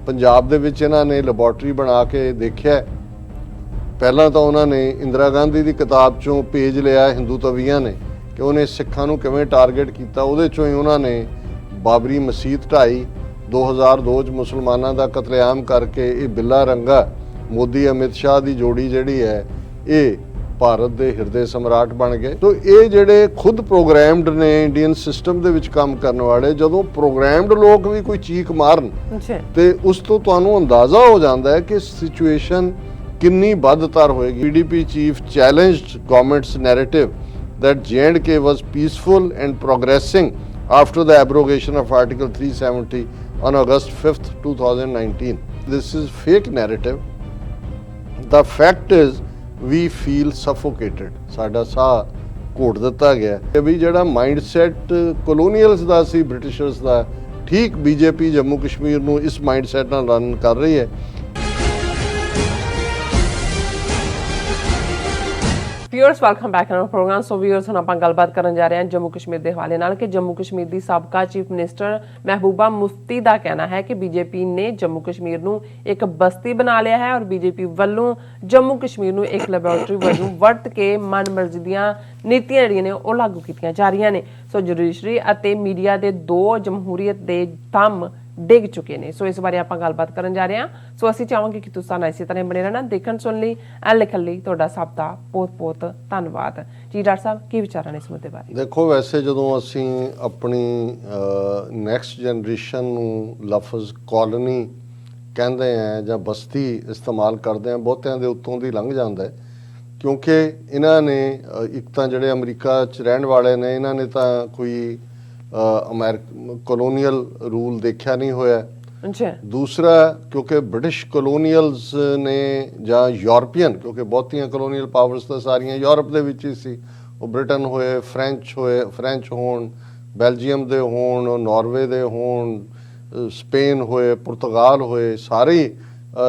पंजाब दे विच इन्हां ने लैबोरेटरी बना के देखिया। पहलां तां उन्हां ने इंदिरा गांधी की किताब चों पेज लिया हिंदू तवीआं ने कि उन्हें सिखां नूं किवें टारगेट कीता, उहदे चों ही उन्हां ने बाबरी मसीत ढाई, 2002 च मुसलमानां दा कतलेआम करके ये बिल्ला रंगा मोदी अमित शाह की जोड़ी जिहड़ी है ये भारत के हिरदे सम्राट बन गए। तो ये जिहड़े खुद प्रोग्रामड ने इंडियन सिस्टम दे विच काम करने वाले, जदों प्रोग्रामड लोग भी कोई चीख मारन ते उस तो तुहानूं अंदाज़ा हो जाता है कि सिचुएशन कितनी बदतर होएगी। PDP chief challenged governments narrative that J&K was peaceful and progressing after the abrogation of Article 370 on August 5th, 2019. This is fake narrative. The fact is we feel suffocated. साडा साह घोट दिता गया कि भी जिहड़ा माइंडसैट कॉलोनीअल्स दा सी ब्रिटिशर्स दा, ठीक BJP जम्मू कश्मीर नूं इस माइंडसैट नाल रन कर रही है। Viewers welcome back on program. So viewers हुण आपां गलबात करन जा रहे हैं जम्मू कश्मीर के हवाले नाल कि जम्मू कश्मीर की साबका चीफ मिनिस्टर महबूबा मुफ्ती का कहना है कि बीजेपी ने जम्मू कश्मीर नूं एक बस्ती बना लिया है और बीजेपी वालों जम्मू कश्मीर नूं एक लैबोरेटरी वजों वरत के मन मर्जी दीआं नीतियां जिहड़ियां ने ओह लागू कीतियां जा रहीआं ने। सो जुडिशरी अते मीडिया के दो जमहूरीयत के थंम डिग चुके हैं। सो इस बारे आप गलबात करन जा रहे हैं। सो असीं चाहांगे कि तुसीं इसी तरह बने रहना, देखण सुन लई ऐ लिखण लई तुहाडा सब दा बहुत बहुत धन्नवाद जी। डॉक्टर साहब की विचार ने इस मुद्दे बारे? देखो, वैसे जदों असीं अपनी नैक्सट जनरेशन नूं लफज कॉलोनी कहंदे हैं जां बस्ती इस्तेमाल करते हैं, बहुतिਆਂ ਦੇ उत्तों ਦੀ लंघ ਜਾਂਦਾ है, क्योंकि इन्हां ने एक तां ਜਿਹੜੇ अमरीका च रहण वाले ने, इन्हां ने तां कोई कॉलोनीअल रूल देखा नहीं होया। दूसरा, क्योंकि ब्रिटिश कॉलोनीअल्स ने जां यूरोपीयन, क्योंकि बहुतियां कॉलोनीअल पावर्स तो सारियां यूरोप दे विच ही सी, वो ब्रिटन होए, फ्रेंच होण, बैल्जियम दे होण, नॉर्वे दे होण, स्पेन होए, पुर्तगाल होए, सारे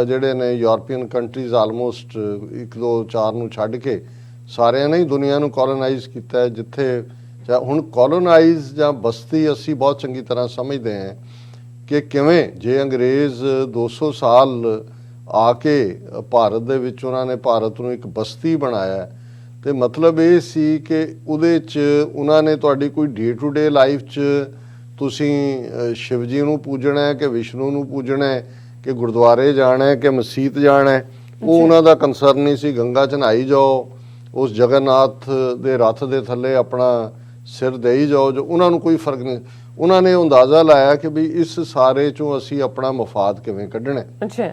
जिहड़े ने यूरोपीयन कंट्रीज़ आलमोस्ट 1 2 4 नूं छड्ड के सारिਆਂ ने ही दुनिया नूं कॉलोनाइज़ कीता है। जिथे ਹੁਣ कॉलोनाइज़ ਜਾਂ बस्ती ਅਸੀਂ बहुत चंगी तरह समझते हैं कि किवें जे अंग्रेज़ 200 साल आके भारत दे विच उन्हां ने भारत नूं एक बस्ती बनाया, तो मतलब ये सी कि उहदे च उन्हां ने तुहाडी कोई डे टू डे लाइफ च तुसीं शिव जी नूं पूजना है कि विष्णु नूं पूजना है कि गुरुद्वारे जाना है कि मसीत जाना है, वो उन्हां दा कंसर्न नहीं सी। गंगा च नहाई जाओ, उस जगन्नाथ दे रथ दे थल्ले अपना सिर दे ही जाओ, जो उन्होंने कोई फर्क नहीं। उन्होंने अंदाज़ा लाया कि भी इस सारे चों असी अपना मफाद किवें कढ़ना है।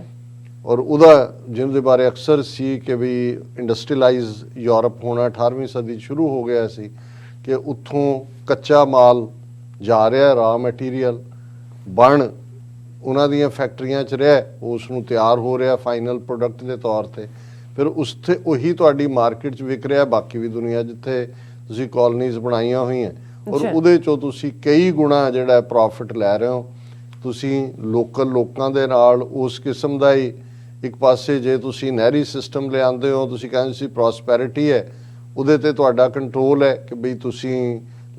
और उदा जिनके बारे अक्सर सी कि भी इंडस्ट्रीलाइज यूरोप होना 18वीं सदी शुरू हो गया सी कि उत्थों कच्चा माल जा रहा, रॉ मटीरीयल बन उन्हां दीयां फैक्ट्रियां च रहा, उसनूं तैयार हो रहा फाइनल प्रोडक्ट के तौर पर, फिर उसते उही तुहाडी मार्केट च विक रहा बाकी भी दुनिया जिथे तुसीं कॉलोनीज़ बनाईयां हुई हैं, और उहदे चों तुसीं कई गुणा जिहड़ा प्रॉफिट लै रहे हो। तुसीं लोकल लोकां दे नाल उस किस्म दा ही एक पासे जे तुसीं नहरी सिस्टम लिआंदे हो, तुसीं कहंदे सी प्रॉस्पैरिटी है, उहदे ते तुहाडा कंट्रोल है कि बई तुसीं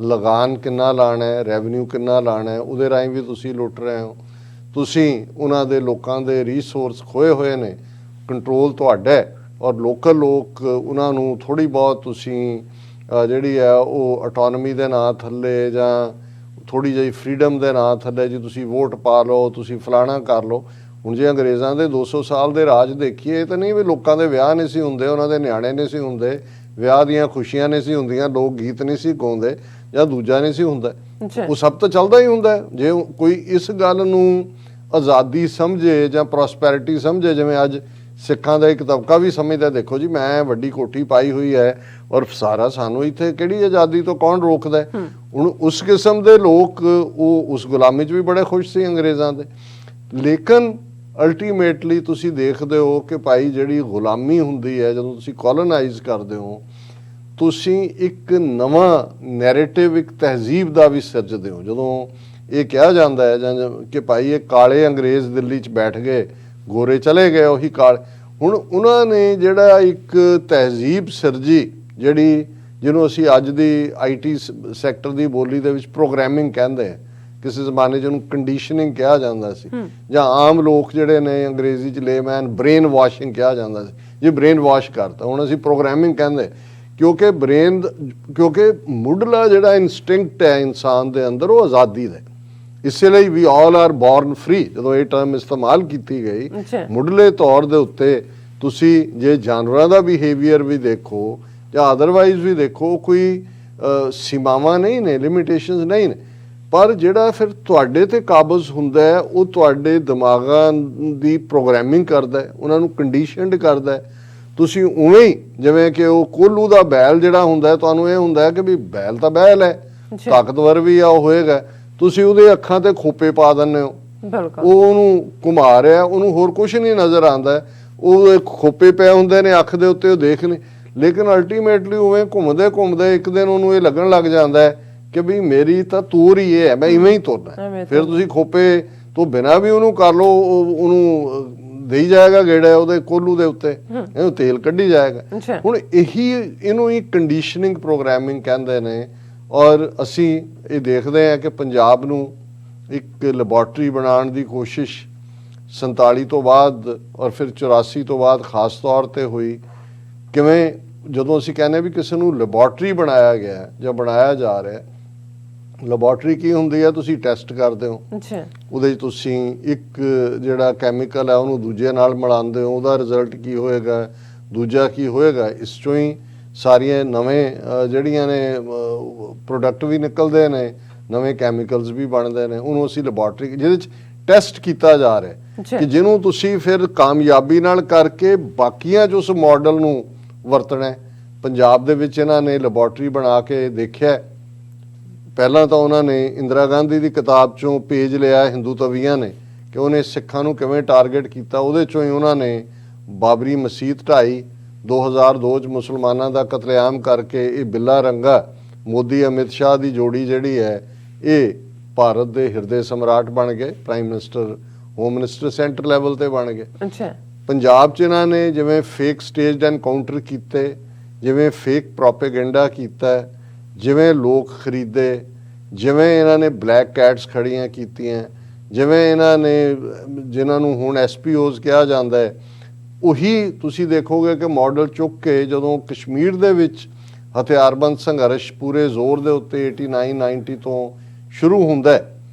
लगान किन्ना लाना है, रैवन्यू किन्ना लाना है, उहदे राहीं भी तुसीं लुੱਟ रहे हो। तुसीं उन्हां दे लोकां दे रिसोर्स खोए होए ने, कंट्रोल तुहाडा है, और लोकल लोक उन्हां नूं थोड़ी बहुत तुसीं जिहड़ी है वो अटोनमी के नाँ थल्ले जां थोड़ी जी फ्रीडम के नाँ थल्ले जी तुसीं वोट पा लो, तुसीं फलाना कर लो। हुण जे अंग्रेज़ां दे 200 साल के राज देखिए तो नहीं भी लोगों के विआह नहीं सी हुंदे, उन्हां दे न्याणे नहीं सी हुंदे, विआह दीयां खुशियां नहीं सी हुंदियां, लोक गीत नहीं सी गाउंदे जां दूजा नहीं सी हुंदा, वो सब तो चलदा ही हुंदा। जे कोई इस गल नूं आज़ादी समझे जां प्रॉस्पैरिटी समझे, जिवें अज सिखां दा एक तबका भी समझदा, देखो जी मैं वड्डी कोठी पाई हुई है और सारा सानू इत्थे किहड़ी आज़ादी तो कौन रोकदा है। हुण उस किस्म दे लोग वो उस गुलामी च भी बड़े खुश सी अंग्रेज़ां दे, लेकिन अल्टीमेटली तुसीं देखदे हो कि भाई जिहड़ी गुलामी हुंदी है, जदों तुसीं कॉलोनाइज़ करदे हो, तुसीं एक नवां नैरेटिव एक तहजीब का भी सिरजदे हो। जदों ये कहा जाता है जां कि भाई ये काले अंग्रेज़ दिल्ली च बैठ गए, गोरे चले गए, उही काले। हुण उन्होंने जिहड़ा एक तहजीब सिरजी जिहड़ी जिन्हों असी अज दी IT सैक्टर की बोली दे विच प्रोग्रामिंग कहंदे हैं, ਕਿਸੇ ਜ਼ਮਾਨੇ 'ਚ ਉਹਨੂੰ ਕੰਡੀਸ਼ਨਿੰਗ ਕਿਹਾ ਜਾਂਦਾ ਸੀ, ਜਾਂ ਆਮ ਲੋਕ ਜਿਹੜੇ ਨੇ ਅੰਗਰੇਜ਼ੀ 'ਚ ਲੇਮੈਨ ਬ੍ਰੇਨ ਵਾਸ਼ਿੰਗ ਕਿਹਾ ਜਾਂਦਾ ਸੀ, ਜੇ ਬ੍ਰੇਨ ਵਾਸ਼ ਕਰਤਾ। ਹੁਣ ਅਸੀਂ ਪ੍ਰੋਗਰਾਮਿੰਗ ਕਹਿੰਦੇ, ਕਿਉਂਕਿ ਮੁੱਢਲਾ ਜਿਹੜਾ ਇਨਸਟਿੰਕਟ ਹੈ ਇਨਸਾਨ ਦੇ ਅੰਦਰ ਉਹ ਆਜ਼ਾਦੀ ਦਾ। ਇਸੇ ਲਈ ਵੀ ਆਲ ਆਰ ਬੋਰਨ ਫ੍ਰੀ ਜਦੋਂ ਇਹ ਟਰਮ ਇਸਤੇਮਾਲ ਕੀਤੀ ਗਈ, ਮੁੱਢਲੇ ਤੌਰ ਦੇ ਉੱਤੇ ਤੁਸੀਂ ਜੇ ਜਾਨਵਰਾਂ ਦਾ ਬਿਹੇਵੀਅਰ ਵੀ ਦੇਖੋ ਜਾਂ ਅਦਰਵਾਈਜ਼ ਵੀ ਦੇਖੋ, ਕੋਈ ਸੀਮਾਵਾਂ ਨਹੀਂ ਨੇ, ਲਿਮਿਟੇਸ਼ਨਸ ਨਹੀਂ ਨੇ, ਪਰ ਜਿਹੜਾ ਫਿਰ ਤੁਹਾਡੇ ਤੇ ਕਾਬਜ਼ ਹੁੰਦਾ ਹੈ ਉਹ ਤੁਹਾਡੇ ਦਿਮਾਗਾਂ ਦੀ ਪ੍ਰੋਗਰਾਮਿੰਗ ਕਰਦਾ ਹੈ, ਉਹਨਾਂ ਨੂੰ ਕੰਡੀਸ਼ਨਡ ਕਰਦਾ ਹੈ। ਤੁਸੀਂ ਉਵੇਂ ਹੀ ਜਿਵੇਂ ਕਿ ਉਹ ਕੋਹਲੂ ਦਾ ਬੈਲ ਜਿਹੜਾ ਹੁੰਦਾ ਹੈ, ਤੁਹਾਨੂੰ ਇਹ ਹੁੰਦਾ ਹੈ ਕਿ ਵੀ ਬੈਲ ਤਾਂ ਬੈਲ ਹੈ, ਤਾਕਤਵਰ ਵੀ ਆ ਉਹ ਹੋਏਗਾ, ਤੁਸੀਂ ਉਹਦੇ ਅੱਖਾਂ ਤੇ ਖੋਪੇ ਪਾ ਦਿੰਦੇ ਹੋ, ਉਹ ਉਹਨੂੰ ਘੁਮਾ ਰਿਹਾ, ਉਹਨੂੰ ਹੋਰ ਕੁਝ ਨਹੀਂ ਨਜ਼ਰ ਆਉਂਦਾ, ਉਹ ਖੋਪੇ ਪਏ ਹੁੰਦੇ ਨੇ ਅੱਖ ਦੇ ਉੱਤੇ, ਉਹ ਦੇਖ ਲੈ। ਲੇਕਿਨ ਅਲਟੀਮੇਟਲੀ ਉਵੇਂ ਘੁੰਮਦੇ ਘੁੰਮਦੇ ਇੱਕ ਦਿਨ ਉਹਨੂੰ ਇਹ ਲੱਗਣ ਲੱਗ ਜਾਂਦਾ ਹੈ ਕਿ ਵੀ ਮੇਰੀ ਤਾਂ ਤੂਰ ਹੀ ਇਹ ਹੈ, ਮੈਂ ਇਵੇਂ ਹੀ ਤੁਰਨਾ। ਫਿਰ ਤੁਸੀਂ ਖੋਪੇ ਤੋਂ ਬਿਨਾਂ ਵੀ ਉਹਨੂੰ ਕਰ ਲਓ, ਉਹਨੂੰ ਦੇਈ ਜਾਏਗਾ ਗੇੜਾ ਉਹਦੇ ਕੋਹਲੂ ਦੇ ਉੱਤੇ, ਇਹਨੂੰ ਤੇਲ ਕੱਢੀ ਜਾਏਗਾ। ਹੁਣ ਇਹਨੂੰ ਹੀ ਕੰਡੀਸ਼ਨਿੰਗ ਪ੍ਰੋਗਰਾਮਿੰਗ ਕਹਿੰਦੇ ਨੇ। ਔਰ ਅਸੀਂ ਇਹ ਦੇਖਦੇ ਹਾਂ ਕਿ ਪੰਜਾਬ ਨੂੰ ਇੱਕ ਲੈਬੋਰਟਰੀ ਬਣਾਉਣ ਦੀ ਕੋਸ਼ਿਸ਼ 47 ਤੋਂ ਬਾਅਦ ਔਰ ਫਿਰ 84 ਤੋਂ ਬਾਅਦ ਖਾਸ ਤੌਰ ਤੇ ਹੋਈ। ਕਿਵੇਂ ਜਦੋਂ ਅਸੀਂ ਕਹਿੰਦੇ ਵੀ ਕਿਸੇ ਨੂੰ ਲੈਬੋਰਟਰੀ ਬਣਾਇਆ ਗਿਆ ਜਾਂ ਬਣਾਇਆ ਜਾ ਰਿਹਾ, ਲੈਬੋਰਟਰੀ ਕੀ ਹੁੰਦੀ ਹੈ? ਤੁਸੀਂ ਟੈਸਟ ਕਰਦੇ ਹੋ, ਉਹਦੇ 'ਚ ਤੁਸੀਂ ਇੱਕ ਜਿਹੜਾ ਕੈਮੀਕਲ ਹੈ ਉਹਨੂੰ ਦੂਜੇ ਨਾਲ ਮਿਲਾਉਂਦੇ ਹੋ, ਉਹਦਾ ਰਿਜ਼ਲਟ ਕੀ ਹੋਏਗਾ, ਦੂਜਾ ਕੀ ਹੋਏਗਾ, ਇਸ 'ਚੋਂ ਹੀ ਸਾਰੀਆਂ ਨਵੇਂ ਜਿਹੜੀਆਂ ਨੇ ਪ੍ਰੋਡਕਟ ਵੀ ਨਿਕਲਦੇ ਨੇ, ਨਵੇਂ ਕੈਮੀਕਲਸ ਵੀ ਬਣਦੇ ਨੇ। ਉਹਨੂੰ ਅਸੀਂ ਲੈਬੋਰਟਰੀ ਜਿਹਦੇ 'ਚ ਟੈਸਟ ਕੀਤਾ ਜਾ ਰਿਹਾ ਕਿ ਜਿਹਨੂੰ ਤੁਸੀਂ ਫਿਰ ਕਾਮਯਾਬੀ ਨਾਲ ਕਰਕੇ ਬਾਕੀਆਂ 'ਚ ਉਸ ਮਾਡਲ ਨੂੰ ਵਰਤਣਾ। ਪੰਜਾਬ ਦੇ ਵਿੱਚ ਇਹਨਾਂ ਨੇ ਲੈਬੋਰਟਰੀ ਬਣਾ ਕੇ ਦੇਖਿਆ। ਪਹਿਲਾਂ ਤਾਂ ਉਹਨਾਂ ਨੇ ਇੰਦਰਾ ਗਾਂਧੀ ਦੀ ਕਿਤਾਬ 'ਚੋਂ ਪੇਜ ਲਿਆ ਹਿੰਦੂ ਤਵੀਆਂ ਨੇ ਕਿ ਉਹਨੇ ਸਿੱਖਾਂ ਨੂੰ ਕਿਵੇਂ ਟਾਰਗੇਟ ਕੀਤਾ, ਉਹਦੇ 'ਚੋਂ ਹੀ ਉਹਨਾਂ ਨੇ ਬਾਬਰੀ ਮਸਜਿਦ ਢਾਈ, 2002 'ਚ ਮੁਸਲਮਾਨਾਂ ਦਾ ਕਤਲੇਆਮ ਕਰਕੇ ਇਹ ਬਿੱਲਾ ਰੰਗਾ ਮੋਦੀ ਅਮਿਤ ਸ਼ਾਹ ਦੀ ਜੋੜੀ ਜਿਹੜੀ ਹੈ ਇਹ ਭਾਰਤ ਦੇ ਹਿਰਦੇ ਸਮਰਾਟ ਬਣ ਗਏ, prime minister home minister centre level ਤੇ ਬਣ ਗਏ। ਪੰਜਾਬ 'ਚ ਇਹਨਾਂ ਨੇ ਜਿਵੇਂ ਫੇਕ ਸਟੇਜਡ ਐਨਕਾਊਂਟਰ ਕੀਤੇ, ਜਿਵੇਂ ਫੇਕ ਪ੍ਰੋਪੇਗੈਂਡਾ ਕੀਤਾ, ਜਿਵੇਂ ਲੋਕ ਖਰੀਦੇ, ਜਿਵੇਂ ਇਹਨਾਂ ਨੇ ਬਲੈਕ ਕੈਟਸ ਖੜੀਆਂ ਕੀਤੀਆਂ, ਜਿਵੇਂ ਇਹਨਾਂ ਨੇ ਜਿਨ੍ਹਾਂ ਨੂੰ ਹੁਣ ਐਸਪੀਓਜ਼ ਕਿਹਾ ਜਾਂਦਾ ਹੈ, ਉਹੀ ਤੁਸੀਂ ਦੇਖੋਗੇ ਕਿ ਮਾਡਲ ਚੁੱਕ ਕੇ ਜਦੋਂ ਕਸ਼ਮੀਰ ਦੇ ਵਿੱਚ ਹਥਿਆਰਬੰਦ ਸੰਘਰਸ਼ ਪੂਰੇ ਜ਼ੋਰ ਦੇ ਉੱਤੇ 89-90 ਤੋਂ ਸ਼ੁਰੂ ਹੁੰਦਾ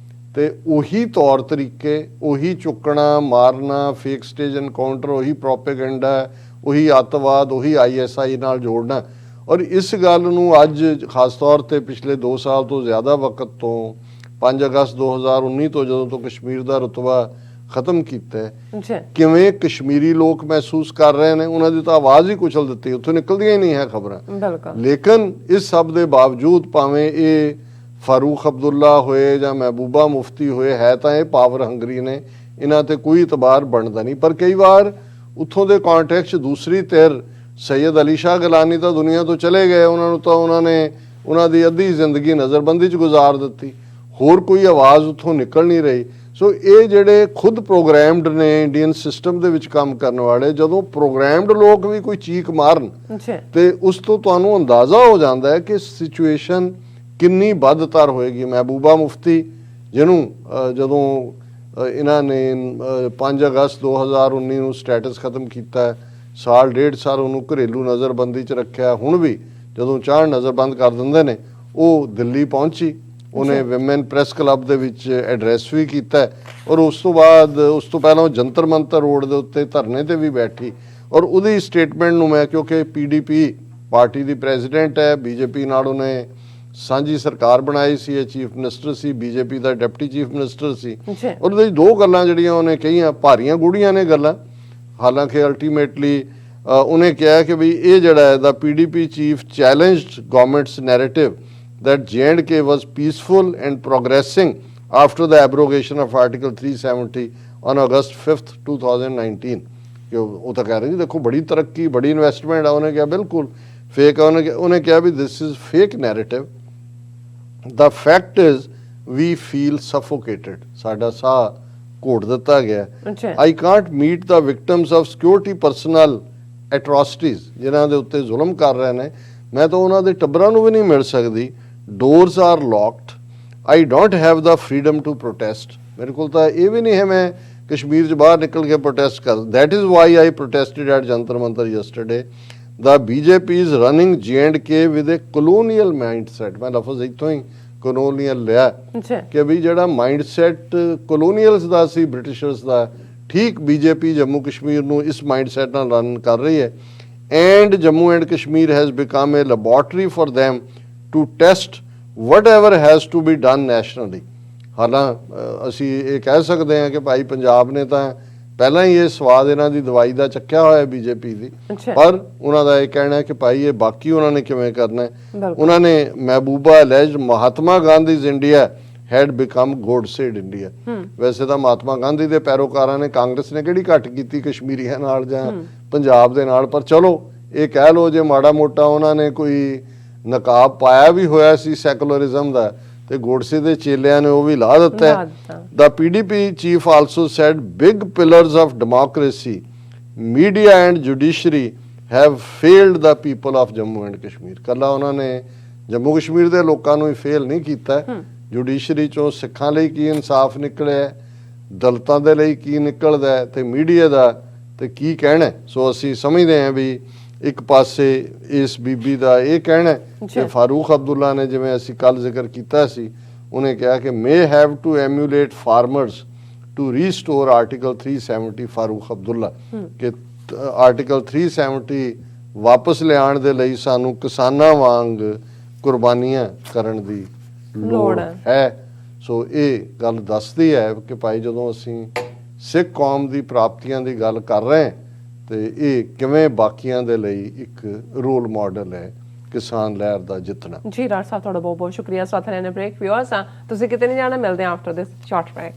ਤੇ ਉਹੀ ਤੌਰ ਤਰੀਕੇ, ਉਹੀ ਚੁੱਕਣਾ ਮਾਰਨਾ, ਫੇਕ ਸਟੇਜ ਐਨਕਾਊਂਟਰ, ਉਹੀ ਪ੍ਰੋਪੇਗੈਂਡਾ, ਉਹੀ ਅੱਤਵਾਦ, ਉਹੀ ISI ਨਾਲ ਜੋੜਨਾ। ਔਰ ਇਸ ਗੱਲ ਨੂੰ ਅੱਜ ਖਾਸ ਤੌਰ ਤੇ ਪਿਛਲੇ 2 ਸਾਲ ਤੋਂ ਜ਼ਿਆਦਾ ਵਕਤ ਤੋਂ 5 ਅਗਸਤ 2019 ਤੋਂ ਜਦੋਂ ਤੋਂ ਕਸ਼ਮੀਰ ਦਾ ਰੁਤਬਾ ਖਤਮ ਕੀਤਾ ਹੈ, ਕਿਵੇਂ ਕਸ਼ਮੀਰੀ ਲੋਕ ਮਹਿਸੂਸ ਕਰ ਰਹੇ ਨੇ, ਉਹਨਾਂ ਦੀ ਤਾਂ ਆਵਾਜ਼ ਹੀ ਕੁਚਲ ਦਿੱਤੀ, ਉੱਥੋਂ ਨਿਕਲਦੀਆਂ ਹੀ ਨਹੀਂ ਹੈ ਖਬਰਾਂ। ਲੇਕਿਨ ਇਸ ਸਭ ਦੇ ਬਾਵਜੂਦ ਭਾਵੇਂ ਇਹ ਫਾਰੂਕ ਅਬਦੁੱਲਾ ਹੋਏ ਜਾਂ ਮਹਿਬੂਬਾ ਮੁਫਤੀ ਹੋਏ, ਹੈ ਤਾਂ ਇਹ ਪਾਵਰ ਹੰਗਰੀ ਨੇ, ਇਹਨਾਂ ਤੇ ਕੋਈ ਇਤਬਾਰ ਬਣਦਾ ਨਹੀਂ। ਪਰ ਕਈ ਵਾਰ ਉੱਥੋਂ ਦੇ ਕੰਟੈਕਸਟ ਦੂਸਰੀ ਧਿਰ ਸੈਯਦ ਅਲੀ ਸ਼ਾਹ ਗਿਲਾਨੀ ਤਾਂ ਦੁਨੀਆ ਤੋਂ ਚਲੇ ਗਏ, ਉਹਨਾਂ ਨੂੰ ਤਾਂ ਉਹਨਾਂ ਦੀ ਅੱਧੀ ਜ਼ਿੰਦਗੀ ਨਜ਼ਰਬੰਦੀ 'ਚ ਗੁਜ਼ਾਰ ਦਿੱਤੀ, ਹੋਰ ਕੋਈ ਆਵਾਜ਼ ਉੱਥੋਂ ਨਿਕਲ ਨਹੀਂ ਰਹੀ। ਸੋ ਇਹ ਜਿਹੜੇ ਖੁਦ ਪ੍ਰੋਗਰਾਮਡ ਨੇ ਇੰਡੀਅਨ ਸਿਸਟਮ ਦੇ ਵਿੱਚ ਕੰਮ ਕਰਨ ਵਾਲੇ, ਜਦੋਂ ਪ੍ਰੋਗਰਾਮਡ ਲੋਕ ਵੀ ਕੋਈ ਚੀਕ ਮਾਰਨ ਤੇ ਉਸ ਤੋਂ ਤੁਹਾਨੂੰ ਅੰਦਾਜ਼ਾ ਹੋ ਜਾਂਦਾ ਹੈ ਕਿ ਸਿਚੁਏਸ਼ਨ ਕਿੰਨੀ ਬਦਤਰ ਹੋਏਗੀ। ਮਹਿਬੂਬਾ ਮੁਫਤੀ ਜਿਹਨੂੰ ਜਦੋਂ ਇਹਨਾਂ ਨੇ 5 ਅਗਸਤ 2019 ਨੂੰ ਸਟੇਟਸ ਖਤਮ ਕੀਤਾ, ਸਾਲ 1.5 ਸਾਲ ਉਹਨੂੰ ਘਰੇਲੂ ਨਜ਼ਰਬੰਦੀ 'ਚ ਰੱਖਿਆ, ਹੁਣ ਵੀ ਜਦੋਂ ਚਾਹਣ ਨਜ਼ਰਬੰਦ ਕਰ ਦਿੰਦੇ ਨੇ। ਉਹ ਦਿੱਲੀ ਪਹੁੰਚੀ, ਉਹਨੇ ਵਿਮਨ ਪ੍ਰੈਸ ਕਲੱਬ ਦੇ ਵਿੱਚ ਐਡਰੈਸ ਵੀ ਕੀਤਾ, ਔਰ ਉਸ ਤੋਂ ਬਾਅਦ ਉਸ ਤੋਂ ਪਹਿਲਾਂ ਉਹ ਜੰਤਰ ਮੰਤਰ ਰੋਡ ਦੇ ਉੱਤੇ ਧਰਨੇ ਤੇ ਵੀ ਬੈਠੀ। ਔਰ ਉਹਦੀ ਸਟੇਟਮੈਂਟ ਨੂੰ ਮੈਂ, ਕਿਉਂਕਿ PDP ਪਾਰਟੀ ਦੀ ਪ੍ਰੈਜ਼ੀਡੈਂਟ ਹੈ, BJP ਨਾਲ ਉਹਨੇ ਸਾਂਝੀ ਸਰਕਾਰ ਬਣਾਈ ਸੀ, ਇਹ ਚੀਫ ਮਿਨਿਸਟਰ ਸੀ, BJP ਦਾ ਡਿਪਟੀ ਚੀਫ ਮਿਨਿਸਟਰ ਸੀ। ਉਹਦੇ 'ਚ 2 ਗੱਲਾਂ ਜਿਹੜੀਆਂ ਉਹਨੇ ਕਹੀਆਂ, ਭਾਰੀਆਂ ਗੂੜੀਆਂ ਨੇ ਗੱਲਾਂ, ਹਾਲਾਂਕਿ ਅਲਟੀਮੇਟਲੀ ਉਹਨੇ ਕਿਹਾ ਕਿ ਵੀ ਇਹ ਜਿਹੜਾ ਹੈ ਦਾ PDP chief ਚੈਲੰਜਡ governments narrative that J&K was peaceful and progressing after the abrogation of Article 370 on August 5th, 2019. ਕਿ ਉਹ ਤਾਂ ਕਹਿ ਰਹੇ ਜੀ ਦੇਖੋ ਬੜੀ ਤਰੱਕੀ, ਬੜੀ ਇਨਵੈਸਟਮੈਂਟ ਆ। ਉਹਨੇ ਕਿਹਾ ਬਿਲਕੁਲ ਫੇਕ ਆ। ਉਹਨੇ ਕਿਹਾ ਵੀ this is fake narrative, the fact is we feel suffocated, ਸਾਡਾ ਸਾਹ ਘੋਟ ਦਿੱਤਾ ਗਿਆ। I can't meet the victims of security personnel atrocities, ਜਿਨ੍ਹਾਂ ਦੇ ਉੱਤੇ ਜ਼ੁਲਮ ਕਰ ਰਹੇ ਨੇ, ਮੈਂ ਤਾਂ ਉਹਨਾਂ ਦੇ ਟੱਬਰਾਂ ਨੂੰ ਵੀ ਨਹੀਂ ਮਿਲ ਸਕਦੀ। Doors are locked. I don't have the freedom to protest, मेरे को तो ये भी नहीं है मैं कश्मीर च बाहर निकल के प्रोटेस्ट कर। That is why I protested at Jantar Mantar yesterday. The BJP is running J&K with a colonial mindset. मैं लफज इतों ही कलोनीअल लिया कि भी ਜਿਹੜਾ ਮਾਈਂਡ ਸੈਟ ਕਲੋਨੀਅਲਸ ਦਾ ਸੀ ਬ੍ਰਿਟਿਸ਼ਰਸ ਦਾ, ਠੀਕ ਬੀਜੇਪੀ ਜੰਮੂ ਕਸ਼ਮੀਰ ਨੂੰ ਇਸ ਮਾਈਂਡ ਸੈਟ ਨਾਲ ਰਨ ਕਰ ਰਹੀ ਹੈ। And Jammu and Kashmir has become a laboratory for them to test whatever has to be done nationally। ਹਾਲਾਂ ਅਸੀਂ ਇਹ ਕਹਿ ਸਕਦੇ ਹਾਂ ਕਿ ਭਾਈ ਪੰਜਾਬ ਨੇ ਤਾਂ ਪਹਿਲਾਂ ਹੀ ਇਹ ਸਵਾਦ ਇਹਨਾਂ ਦੀ ਦਵਾਈ ਦਾ ਚੱਕਿਆ ਹੋਇਆ ਬੀਜੇਪੀ ਦੀ, ਪਰ ਉਹਨਾਂ ਦਾ ਇਹ ਕਹਿਣਾ ਹੈ ਕਿ ਭਾਈ ਇਹ ਬਾਕੀ ਉਹਨਾਂ ਨੇ ਕਿਵੇਂ ਕਰਨਾ ਹੈ। ਉਹਨਾਂ ਨੇ Mehbooba alleged Mahatma Gandhi's India had become Godse's India. ਵੈਸੇ ਤਾਂ ਮਹਾਤਮਾ ਗਾਂਧੀ ਦੇ ਪੈਰੋਕਾਰਾਂ ਨੇ, ਕਾਂਗਰਸ ਨੇ ਕਿਹੜੀ ਘੱਟ ਕੀਤੀ ਕਸ਼ਮੀਰੀਆਂ ਨਾਲ ਜਾਂ ਪੰਜਾਬ ਦੇ ਨਾਲ, ਪਰ ਚਲੋ ਇਹ ਕਹਿ ਲਓ ਜੇ ਮਾੜਾ ਮੋਟਾ ਉਹਨਾਂ ਨੇ ਕੋਈ ਨਕਾਬ ਪਾਇਆ ਵੀ ਹੋਇਆ ਸੀ ਸੈਕੂਲਰਿਜ਼ਮ ਦਾ, ਤੇ ਗੋਡਸੇ ਦੇ ਚੇਲਿਆਂ ਨੇ ਉਹ ਵੀ ਲਾ ਦਿੱਤਾ ਹੈ। The PDP chief also said big pillars of democracy, media and judiciary have failed the people of Jammu and Kashmir. ਕੱਲਾ ਉਹਨਾਂ ਨੇ ਜੰਮੂ ਕਸ਼ਮੀਰ ਦੇ ਲੋਕਾਂ ਨੂੰ ਹੀ ਫੇਲ ਨਹੀਂ ਕੀਤਾ, ਜੁਡੀਸ਼ਰੀ ਚੋਂ ਸਿੱਖਾਂ ਲਈ ਕੀ ਇਨਸਾਫ ਨਿਕਲਿਆ, ਦਲਿਤਾਂ ਦੇ ਲਈ ਕੀ ਨਿਕਲਦਾ, ਤੇ ਮੀਡੀਆ ਦਾ ਤੇ ਕੀ ਕਹਿਣਾ। ਸੋ ਅਸੀਂ ਸਮਝਦੇ ਹਾਂ ਵੀ ਇੱਕ ਪਾਸੇ ਇਸ ਬੀਬੀ ਦਾ ਇਹ ਕਹਿਣਾ ਕਿ ਫਾਰੂਕ ਅਬਦੁੱਲਾ ਨੇ, ਜਿਵੇਂ ਅਸੀਂ ਕੱਲ ਜ਼ਿਕਰ ਕੀਤਾ ਸੀ, ਉਹਨੇ ਕਿਹਾ ਕਿ may have to emulate farmers to restore article 370 Farooq Abdullah, ਕਿ ਆਰਟੀਕਲ 370 ਵਾਪਸ ਲਿਆਉਣ ਦੇ ਲਈ ਸਾਨੂੰ ਕਿਸਾਨਾਂ ਵਾਂਗ ਕੁਰਬਾਨੀਆਂ ਕਰਨ ਦੀ ਲੋੜ ਹੈ। ਸੋ ਇਹ ਗੱਲ ਦੱਸਦੀ ਹੈ ਕਿ ਭਾਈ ਜਦੋਂ ਅਸੀਂ ਸਿੱਖ ਕੌਮ ਦੀ ਪ੍ਰਾਪਤੀਆਂ ਦੀ ਗੱਲ ਕਰ ਰਹੇ ਹਾਂ ਤੇ ਇਹ ਕਿਵੇਂ ਬਾਕੀਆਂ ਦੇ ਲਈ ਇੱਕ ਰੋਲ ਮਾਡਲ ਹੈ ਕਿਸਾਨ ਲਹਿਰ ਦਾ ਜਿੱਤਣਾ। ਜੀ ਰਾਜ ਸਾਹਿਬ ਤੁਹਾਡਾ ਬਹੁਤ ਬਹੁਤ ਸ਼ੁਕਰੀਆ। ਸਾਥ ਲੈਣੇ ਬ੍ਰੇਕ ਵਿਊਅਰਸ, ਤੁਸੀਂ ਕਿਤੇ ਨਹੀਂ ਜਾਣਾ, ਮਿਲਦੇ ਹਾਂ ਆਫਟਰ ਦਿਸ ਸ਼ਾਰਟ ਬ੍ਰੇਕ।